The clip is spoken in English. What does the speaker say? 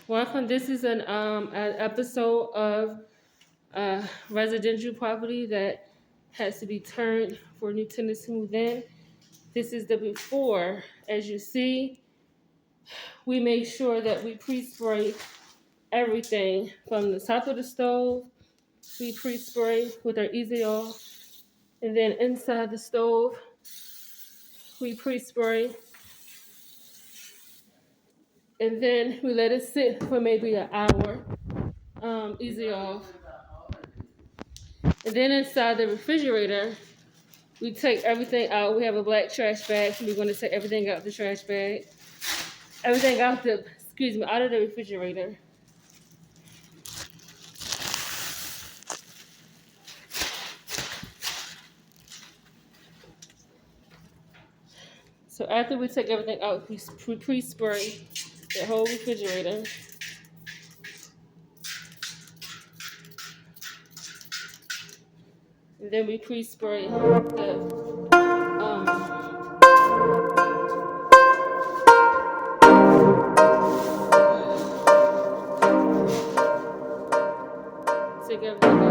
Welcome. This is an episode of residential property that has to be turned for new tenants to move in. This is the before. As you see, we make sure that we pre-spray everything from the top of the stove. We pre-spray with our Easy Off, and then inside the stove, we pre-spray, and then we let it sit for maybe an hour. Easy Off. And then inside the refrigerator, we take everything out. We have a black trash bag. So we're going to take everything out the trash bag. Everything out of the refrigerator. So after we take everything out, we pre-spray the whole refrigerator. And then we pre-spray take everything